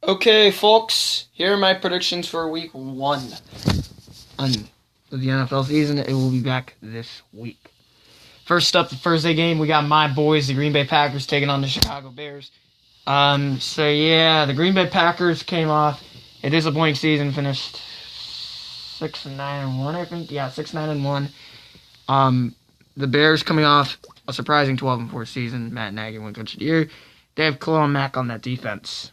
Okay, folks, here are my predictions for week one of the NFL season. It will be back this week. First up, the Thursday game, we got my boys, the Green Bay Packers, taking on the Chicago Bears. The Green Bay Packers came off a disappointing season, finished 6-9-1, I think. Yeah, 6-9-1. The Bears coming off a surprising 12-4 season. Matt Nagy won Coach of the Year. They have Khalil Mack on that defense.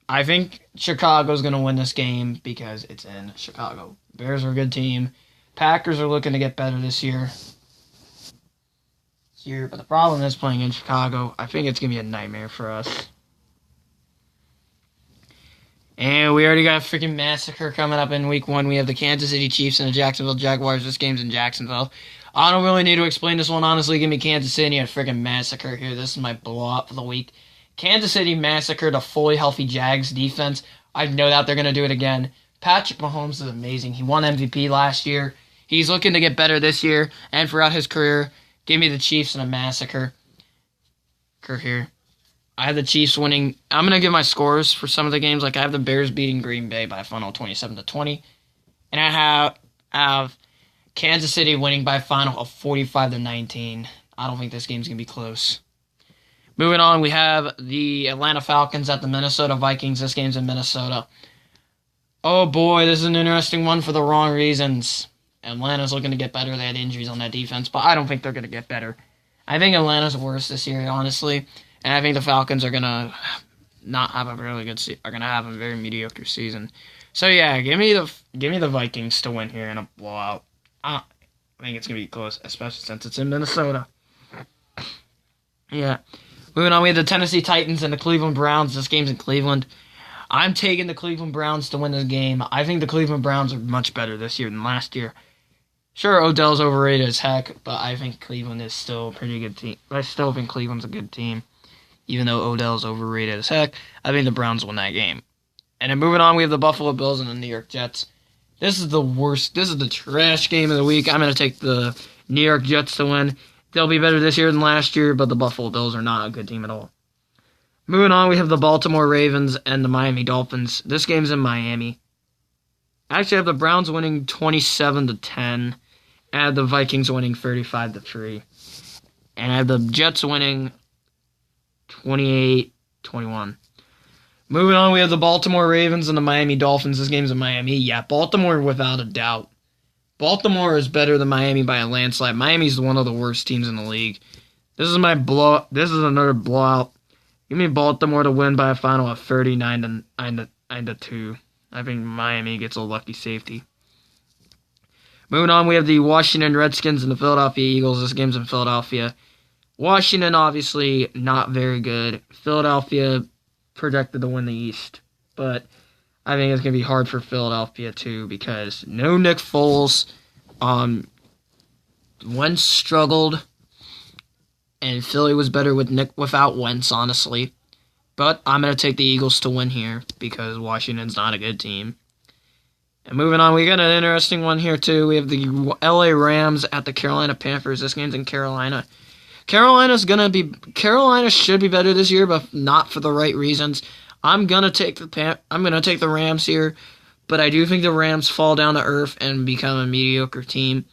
I think Chicago's going to win this game because it's in Chicago. Bears are a good team. Packers are looking to get better this year. But the problem is playing in Chicago. I think it's going to be a nightmare for us. And we already got a freaking massacre coming up in week one. We have the Kansas City Chiefs and the Jacksonville Jaguars. This game's in Jacksonville. I don't really need to explain this one, honestly. Give me Kansas City and a freaking massacre here. This is my blowout for the week. Kansas City massacred a fully healthy Jags defense. I know that they're going to do it again. Patrick Mahomes is amazing. He won MVP last year. He's looking to get better this year and throughout his career. Give me the Chiefs in a massacre. Here. I have the Chiefs winning. I'm going to give my scores for some of the games. Like I have the Bears beating Green Bay by a final 27-20. And I have Kansas City winning by a final of 45-19. I don't think this game's going to be close. Moving on, we have the Atlanta Falcons at the Minnesota Vikings. This game's in Minnesota. Oh boy, this is an interesting one for the wrong reasons. Atlanta's looking to get better. They had injuries on that defense, but I don't think they're going to get better. I think Atlanta's worse this year, honestly, and I think the Falcons are going to not have a really good season. Are going to have a very mediocre season. So yeah, give me the Vikings to win here in a blowout. I think it's going to be close, especially since it's in Minnesota. Yeah. Moving on, we have the Tennessee Titans and the Cleveland Browns. This game's in Cleveland. I'm taking the Cleveland Browns to win this game. I think the Cleveland Browns are much better this year than last year. Sure, Odell's overrated as heck, but I think Cleveland is still a pretty good team. I still think Cleveland's a good team. Even though Odell's overrated as heck, I think the Browns win that game. And then moving on, we have the Buffalo Bills and the New York Jets. This is the worst. This is the trash game of the week. I'm going to take the New York Jets to win. They'll be better this year than last year, but the Buffalo Bills are not a good team at all. Moving on, we have the Baltimore Ravens and the Miami Dolphins. This game's in Miami. I actually have the Browns winning 27-10, and I have the Vikings winning 35-3. And I have the Jets winning 28-21. Moving on, we have the Baltimore Ravens and the Miami Dolphins. This game's in Miami. Yeah, Baltimore without a doubt. Baltimore is better than Miami by a landslide. Miami's one of the worst teams in the league. This is another blowout. Give me Baltimore to win by a final of 39-2. I think Miami gets a lucky safety. Moving on, we have the Washington Redskins and the Philadelphia Eagles. This game's in Philadelphia. Washington, obviously, not very good. Philadelphia projected to win the East. But I think it's going to be hard for Philadelphia, too, because no Nick Foles. Wentz struggled, and Philly was better without Wentz, honestly. But I'm going to take the Eagles to win here because Washington's not a good team. And moving on, we got an interesting one here, too. We have the LA Rams at the Carolina Panthers. This game's in Carolina. Carolina should be better this year, but not for the right reasons. I'm gonna take the Rams here, but I do think the Rams fall down to earth and become a mediocre team,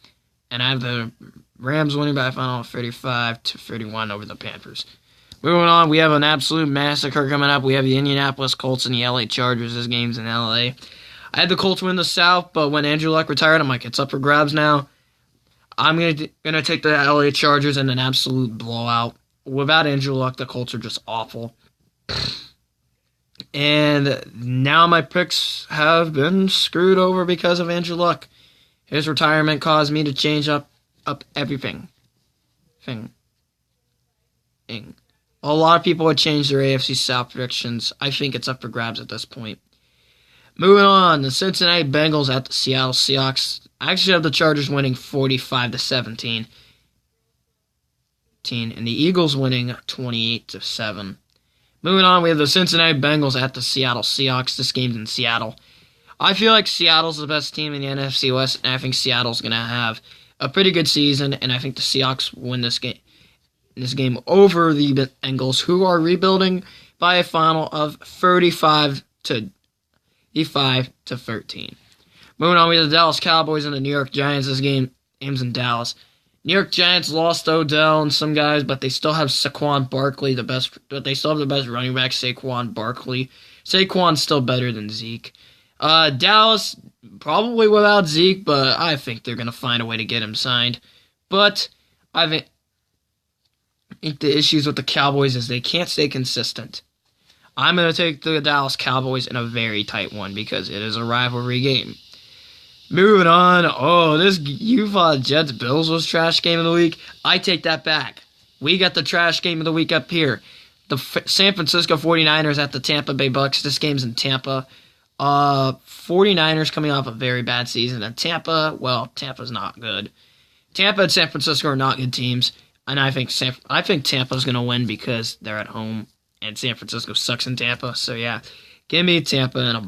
and I have the Rams winning by a final of 35-31 over the Panthers. Moving on, we have an absolute massacre coming up. We have the Indianapolis Colts and the LA Chargers. This game's in LA. I had the Colts win the South, but when Andrew Luck retired, I'm like, it's up for grabs now. I'm gonna take the LA Chargers in an absolute blowout. Without Andrew Luck, the Colts are just awful. And now my picks have been screwed over because of Andrew Luck. His retirement caused me to change up everything. A lot of people would change their AFC South predictions. I think it's up for grabs at this point. Moving on, the Cincinnati Bengals at the Seattle Seahawks. I actually have the Chargers winning 45-17. And the Eagles winning 28-7. Moving on, we have the Cincinnati Bengals at the Seattle Seahawks. This game's in Seattle. I feel like Seattle's the best team in the NFC West, and I think Seattle's going to have a pretty good season, and I think the Seahawks win this game over the Bengals, who are rebuilding, by a final of 35 to 13. Moving on, we have the Dallas Cowboys and the New York Giants. This game's in Dallas. New York Giants lost Odell and some guys, but they still have Saquon Barkley, but they still have the best running back, Saquon Barkley. Saquon's still better than Zeke. Dallas, probably without Zeke, but I think they're going to find a way to get him signed. But I think the issues with the Cowboys is they can't stay consistent. I'm going to take the Dallas Cowboys in a very tight one because it is a rivalry game. Moving on. Oh, this Utah Jets Bills was trash game of the week. I take that back. We got the trash game of the week up here. The San Francisco 49ers at the Tampa Bay Bucks. This game's in Tampa. 49ers coming off a very bad season. And Tampa's not good. Tampa and San Francisco are not good teams. And I think Tampa's going to win because they're at home. And San Francisco sucks in Tampa. So, yeah. Give me Tampa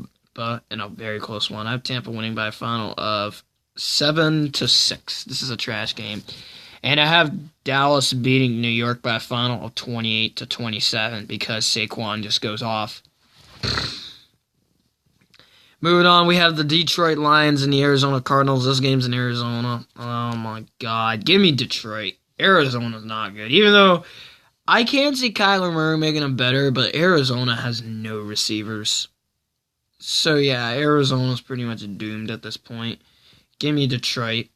in a very close one. I have Tampa winning by a final of 7-6. This is a trash game. And I have Dallas beating New York by a final of 28-27 because Saquon just goes off. Moving on, we have the Detroit Lions and the Arizona Cardinals. This game's in Arizona. Oh my God. Give me Detroit. Arizona's not good. Even though I can see Kyler Murray making them better, but Arizona has no receivers. So, yeah, Arizona's pretty much doomed at this point. Give me Detroit.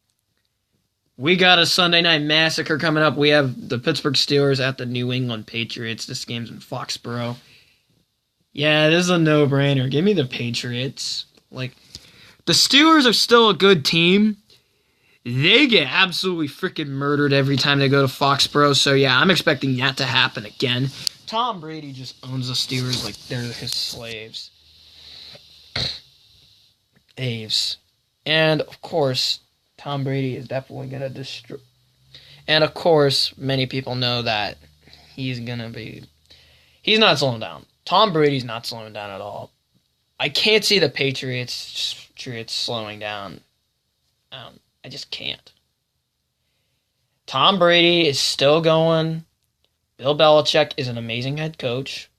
We got a Sunday Night Massacre coming up. We have the Pittsburgh Steelers at the New England Patriots. This game's in Foxborough. Yeah, this is a no-brainer. Give me the Patriots. The Steelers are still a good team. They get absolutely freaking murdered every time they go to Foxborough. So, yeah, I'm expecting that to happen again. Tom Brady just owns the Steelers like they're his slaves. And, of course, Tom Brady is definitely going to destroy. And, of course, many people know that he's not slowing down. Tom Brady's not slowing down at all. I can't see the Patriots slowing down. I just can't. Tom Brady is still going. Bill Belichick is an amazing head coach.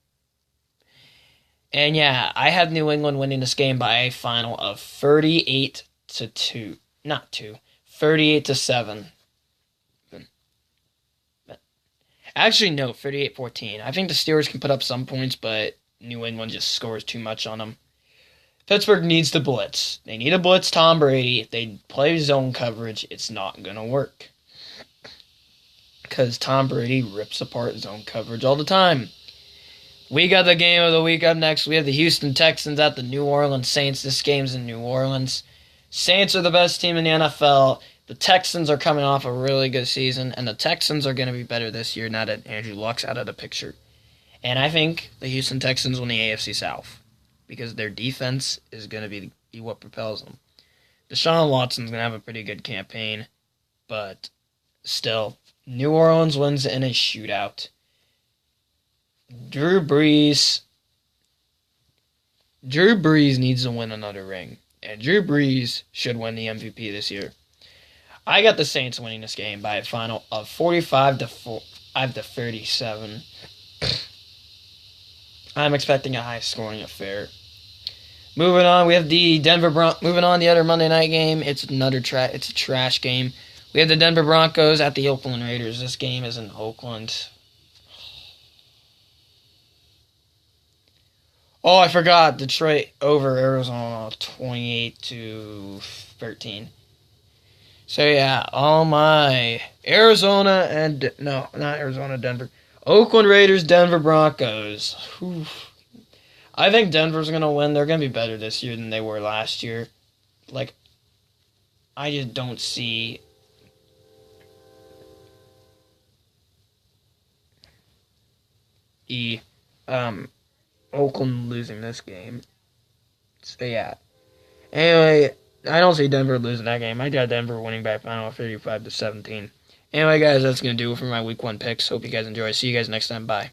And yeah, I have New England winning this game by a final of 38-7. Actually, no, 38-14. I think the Steelers can put up some points, but New England just scores too much on them. Pittsburgh needs to blitz. They need to blitz Tom Brady. If they play zone coverage, it's not going to work. Because Tom Brady rips apart zone coverage all the time. We got the game of the week up next. We have the Houston Texans at the New Orleans Saints. This game's in New Orleans. Saints are the best team in the NFL. The Texans are coming off a really good season, and the Texans are going to be better this year now that Andrew Luck's out of the picture. And I think the Houston Texans win the AFC South because their defense is going to be what propels them. Deshaun Watson's going to have a pretty good campaign, but still, New Orleans wins in a shootout. Drew Brees needs to win another ring, and Drew Brees should win the MVP this year. I got the Saints winning this game by a final of 45-37. I'm expecting a high-scoring affair. Moving on, we have the the other Monday night game. It's a trash game. We have the Denver Broncos at the Oakland Raiders. This game is in Oakland. Oh, I forgot. Detroit over Arizona 28-13. So, yeah, all my Denver. Oakland Raiders, Denver Broncos. Whew. I think Denver's going to win. They're going to be better this year than they were last year. I just don't see Oakland losing this game. So, yeah. Anyway, I don't see Denver losing that game. I got Denver winning by a final of 35-17. Anyway, guys, that's going to do it for my Week 1 picks. Hope you guys enjoy. See you guys next time. Bye.